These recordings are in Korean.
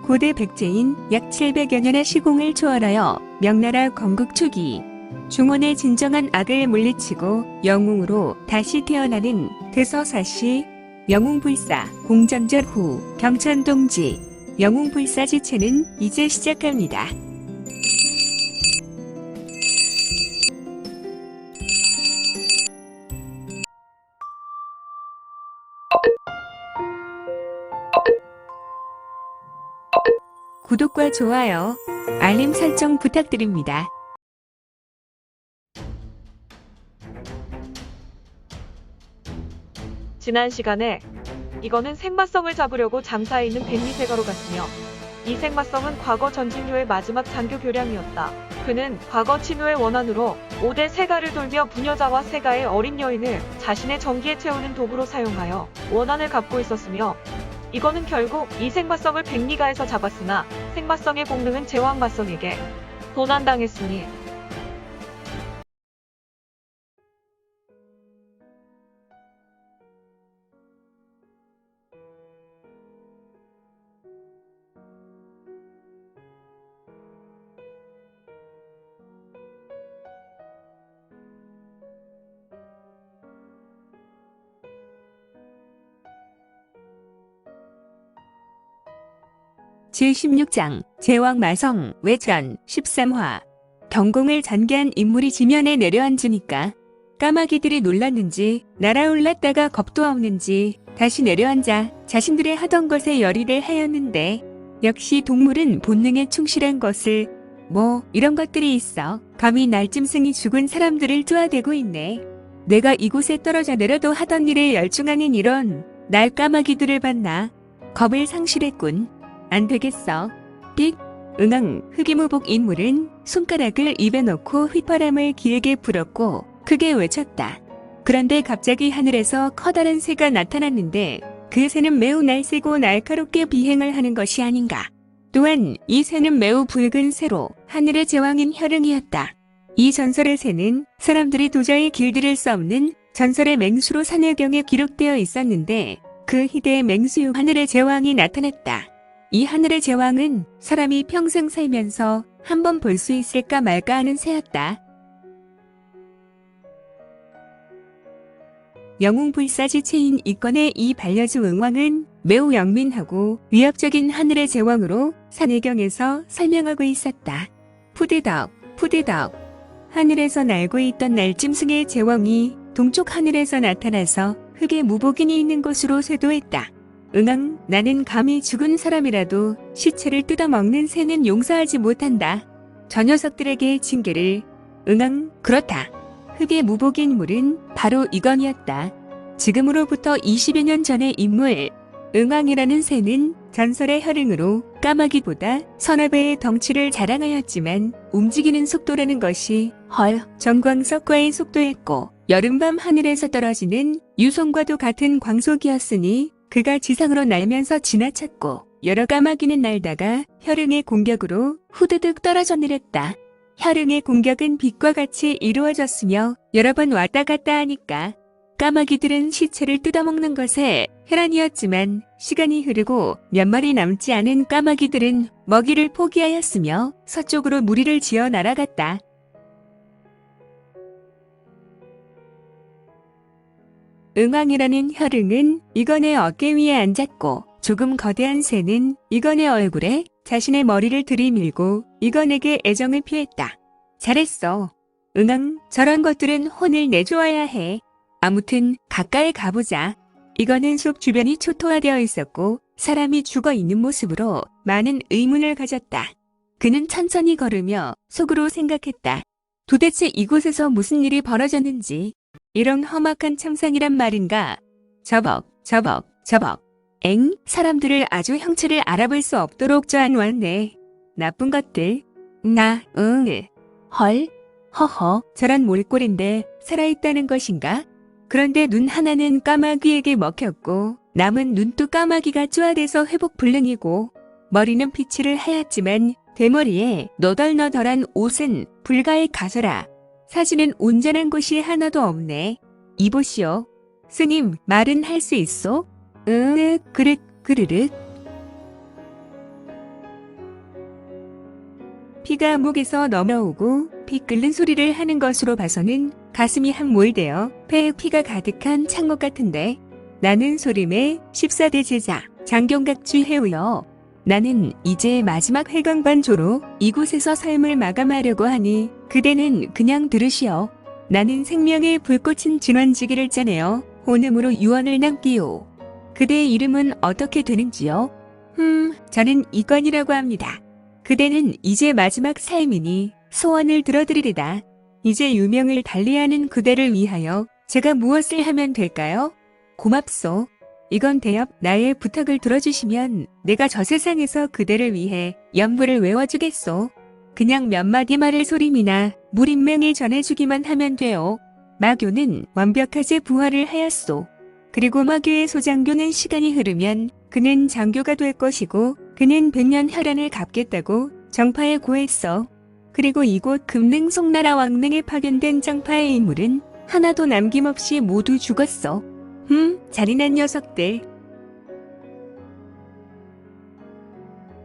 고대 백제인 약 700여 년의 시공을 초월하여 명나라 건국 초기 중원의 진정한 악을 물리치고 영웅으로 다시 태어나는 대서사시 영웅불사 공전절 후 경천동지 영웅불사 지체는 이제 시작합니다. 구독과 좋아요, 알림 설정 부탁드립니다. 지난 시간에 이거는 생마성을 잡으려고 잠사에 있는 백리세가로 갔으며 이 생마성은 과거 전진료의 마지막 장교 교량이었다. 그는 과거 친우의 원한으로 5대 세가를 돌며 부녀자와 세가의 어린 여인을 자신의 정기에 채우는 도구로 사용하여 원한을 갚고 있었으며 이거는 결국 이 생마성을 백리가에서 잡았으나 생마성의 공능은 제왕마성에게 도난당했으니 제16장 제왕마성 외전 13화 경공을 전개한 인물이 지면에 내려앉으니까 까마귀들이 놀랐는지 날아올랐다가 겁도 없는지 다시 내려앉아 자신들의 하던 것에 열의를 하였는데 역시 동물은 본능에 충실한 것을 이런 것들이 있어 감히 날짐승이 죽은 사람들을 쪼아대고 있네. 내가 이곳에 떨어져 내려도 하던 일에 열중하는 이런 날 까마귀들을 봤나 겁을 상실했군. 안 되겠어. 삑! 응앙 흑이무복 인물은 손가락을 입에 넣고 휘파람을 길게 불었고 크게 외쳤다. 그런데 갑자기 하늘에서 커다란 새가 나타났는데 그 새는 매우 날쌔고 날카롭게 비행을 하는 것이 아닌가. 또한 이 새는 매우 붉은 새로 하늘의 제왕인 혈응이었다. 이 전설의 새는 사람들이 도저히 길들일 수 없는 전설의 맹수로 산해경에 기록되어 있었는데 그 희대의 맹수 하늘의 제왕이 나타났다. 이 하늘의 제왕은 사람이 평생 살면서 한 번 볼 수 있을까 말까 하는 새였다. 영웅불사지체인 이건의 이 반려주 응왕은 매우 영민하고 위협적인 하늘의 제왕으로 산해경에서 설명하고 있었다. 푸드덕, 푸드덕. 하늘에서 날고 있던 날짐승의 제왕이 동쪽 하늘에서 나타나서 흙에 무복인이 있는 곳으로 쇄도했다. 응앙, 나는 감히 죽은 사람이라도 시체를 뜯어먹는 새는 용서하지 못한다. 저 녀석들에게 징계를. 응앙, 그렇다. 흑의 무복인 인물은 바로 이건이었다. 지금으로부터 20여 년 전의 인물. 응왕이라는 새는 전설의 혈응으로 까마귀보다 서너 배의 덩치를 자랑하였지만 움직이는 속도라는 것이 정광석과의 속도였고 여름밤 하늘에서 떨어지는 유성과도 같은 광속이었으니 그가 지상으로 날면서 지나쳤고 여러 까마귀는 날다가 혈응의 공격으로 후드득 떨어져 내렸다. 혈응의 공격은 빛과 같이 이루어졌으며 여러 번 왔다 갔다 하니까 까마귀들은 시체를 뜯어먹는 것에 혈안이었지만 시간이 흐르고 몇 마리 남지 않은 까마귀들은 먹이를 포기하였으며 서쪽으로 무리를 지어 날아갔다. 응왕이라는 혈응은 이건의 어깨 위에 앉았고 조금 거대한 새는 이건의 얼굴에 자신의 머리를 들이밀고 이건에게 애정을 표했다. 잘했어. 응왕, 저런 것들은 혼을 내주어야 해. 아무튼 가까이 가보자. 이건은 숲 주변이 초토화되어 있었고 사람이 죽어 있는 모습으로 많은 의문을 가졌다. 그는 천천히 걸으며 속으로 생각했다. 도대체 이곳에서 무슨 일이 벌어졌는지. 이런 험악한 참상이란 말인가? 저벅. 사람들을 아주 형체를 알아볼 수 없도록 쪼아놓았네. 나쁜 것들. 헐, 허허, 저런 몰골인데 살아있다는 것인가? 그런데 눈 하나는 까마귀에게 먹혔고 남은 눈도 까마귀가 쪼아대서 회복 불능이고 머리는 피치를 하였지만 대머리에 너덜너덜한 옷은 불가의 가서라. 사진은 온전한 곳이 하나도 없네. 이보시오. 스님, 말은 할 수 있소? 그릇. 피가 목에서 넘어오고 피 끓는 소리를 하는 것으로 봐서는 가슴이 함몰되어 폐에 피가 가득한 창목 같은데 나는 소림의 14대 제자 장경각주 해우여 나는 이제 마지막 회광반 조로 이곳에서 삶을 마감하려고 하니 그대는 그냥 들으시오. 나는 생명의 불꽃인 진원지기를 짜내어 혼음으로 유언을 남기오. 그대의 이름은 어떻게 되는지요? 저는 이건이라고 합니다. 그대는 이제 마지막 삶이니 소원을 들어드리리다. 이제 유명을 달리하는 그대를 위하여 제가 무엇을 하면 될까요? 고맙소. 이건 대엽 나의 부탁을 들어주시면 내가 저 세상에서 그대를 위해 연부를 외워주겠소. 그냥 몇 마디 말을 소림이나 물인명에 전해주기만 하면 돼요. 마교는 완벽하게 부활을 하였소. 그리고 마교의 소장교는 시간이 흐르면 그는 장교가 될 것이고 그는 100년 혈안을 갚겠다고 정파에 고했어. 그리고 이곳 금능 송나라 왕릉에 파견된 정파의 인물은 하나도 남김없이 모두 죽었어. 잔인한 녀석들.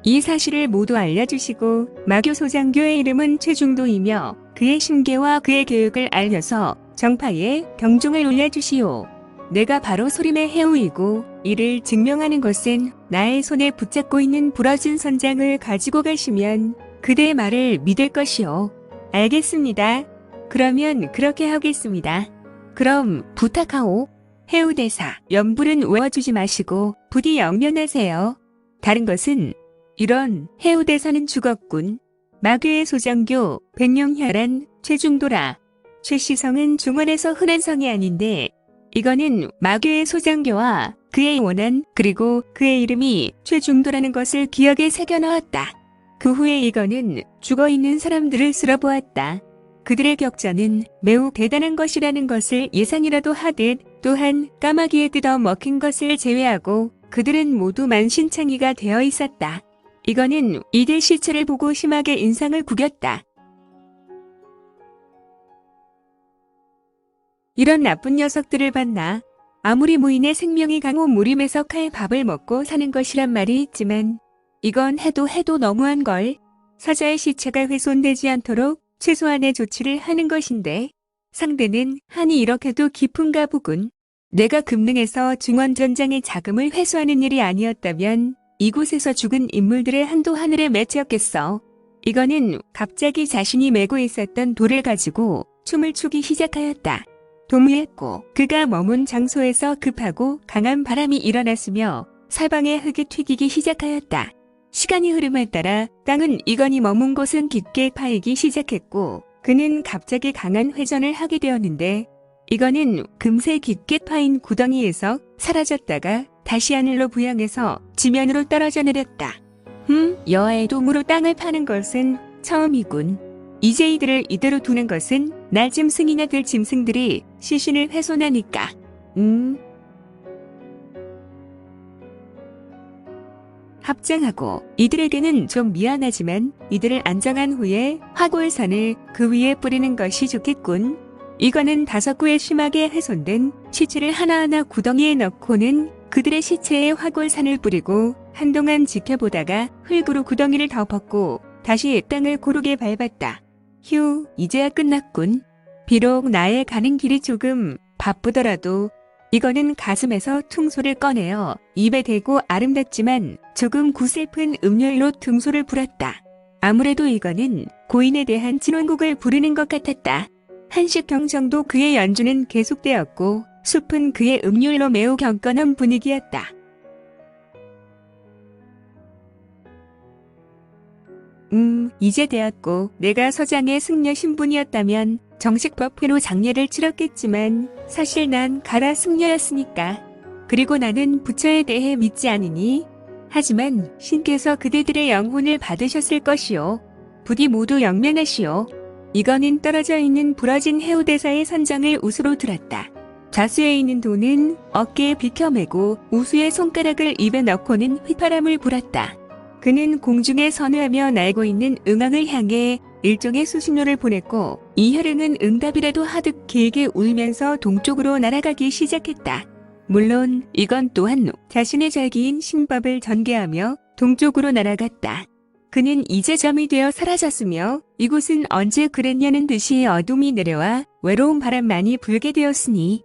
이 사실을 모두 알려주시고 마교 소장교의 이름은 최중도이며 그의 심계와 그의 교육을 알려서 정파에 경종을 올려주시오. 내가 바로 소림의 해우이고 이를 증명하는 것은 나의 손에 붙잡고 있는 부러진 선장을 가지고 가시면 그대의 말을 믿을 것이오. 알겠습니다. 그러면 그렇게 하겠습니다. 그럼 부탁하오. 해우대사, 연불은 외워주지 마시고 부디 영면하세요. 다른 것은 이런 해우대사는 죽었군. 마교의 소장교, 백령혈안, 최중도라. 최시성은 중원에서 흔한 성이 아닌데 이거는 마교의 소장교와 그의 원한 그리고 그의 이름이 최중도라는 것을 기억에 새겨넣었다. 그 후에 이거는 죽어있는 사람들을 쓸어보았다. 그들의 격전은 매우 대단한 것이라는 것을 예상이라도 하듯 또한 까마귀에 뜯어 먹힌 것을 제외하고 그들은 모두 만신창이가 되어 있었다. 이거는 이들 시체를 보고 심하게 인상을 구겼다. 이런 나쁜 녀석들을 봤나? 아무리 무인의 생명이 강호 무림에서 칼밥을 먹고 사는 것이란 말이 있지만 이건 해도 너무한 걸. 사자의 시체가 훼손되지 않도록 최소한의 조치를 하는 것인데 상대는 한이 이렇게도 깊은가 보군. 내가 금능에서 중원전장의 자금을 회수하는 일이 아니었다면 이곳에서 죽은 인물들의 한도 하늘에 맺혔겠어. 이거는 갑자기 자신이 메고 있었던 돌을 가지고 춤을 추기 시작하였다. 도무했고 그가 머문 장소에서 급하고 강한 바람이 일어났으며 사방의 흙이 튀기기 시작하였다. 시간이 흐름에 따라 땅은 이건이 머문 곳은 깊게 파이기 시작했고 그는 갑자기 강한 회전을 하게 되었는데 이거는 금세 깊게 파인 구덩이에서 사라졌다가 다시 하늘로 부양해서 지면으로 떨어져 내렸다. 여아의 도무로 땅을 파는 것은 처음이군. 이제 이들을 이대로 두는 것은 날 짐승이나 들 짐승들이 시신을 훼손하니까. 합장하고 이들에게는 좀 미안하지만 이들을 안정한 후에 화골산을 그 위에 뿌리는 것이 좋겠군. 이거는 5구에 심하게 훼손된 시체를 하나하나 구덩이에 넣고는 그들의 시체에 화골산을 뿌리고 한동안 지켜보다가 흙으로 구덩이를 덮었고 다시 땅을 고르게 밟았다. 휴, 이제야 끝났군. 비록 나의 가는 길이 조금 바쁘더라도 이거는 가슴에서 퉁소를 꺼내어 입에 대고 아름답지만 조금 구슬픈 음료일로 퉁소를 불었다. 아무래도 이거는 고인에 대한 진원곡을 부르는 것 같았다. 한식경 정도 그의 연주는 계속되었고 숲은 그의 음률로 매우 경건한 분위기였다. 이제 되었고 내가 서장의 승려 신분이었다면 정식 법회로 장례를 치렀겠지만 사실 난 가라 승려였으니까. 그리고 나는 부처에 대해 믿지 않으니. 하지만 신께서 그대들의 영혼을 받으셨을 것이요. 부디 모두 영면하시오. 이거는 떨어져 있는 부러진 해우대사의 선장을 우수로 들었다. 좌수에 있는 도는 어깨에 비켜매고 우수의 손가락을 입에 넣고는 휘파람을 불었다. 그는 공중에 선회하며 날고 있는 응왕을 향해 일종의 수신호를 보냈고 이 혈응은 응답이라도 하듯 길게 울면서 동쪽으로 날아가기 시작했다. 물론 이건 또한 자신의 절기인 신법을 전개하며 동쪽으로 날아갔다. 그는 이제 점이 되어 사라졌으며 이곳은 언제 그랬냐는 듯이 어둠이 내려와 외로운 바람만이 불게 되었으니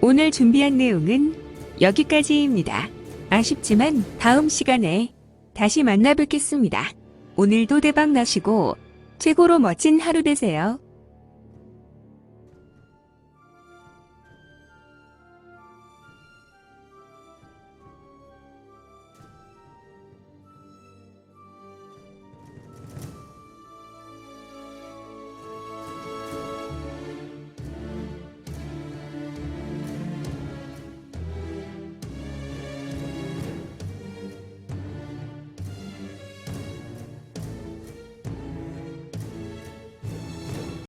오늘 준비한 내용은 여기까지입니다. 아쉽지만 다음 시간에 다시 만나 뵙겠습니다. 오늘도 대박 나시고 최고로 멋진 하루 되세요.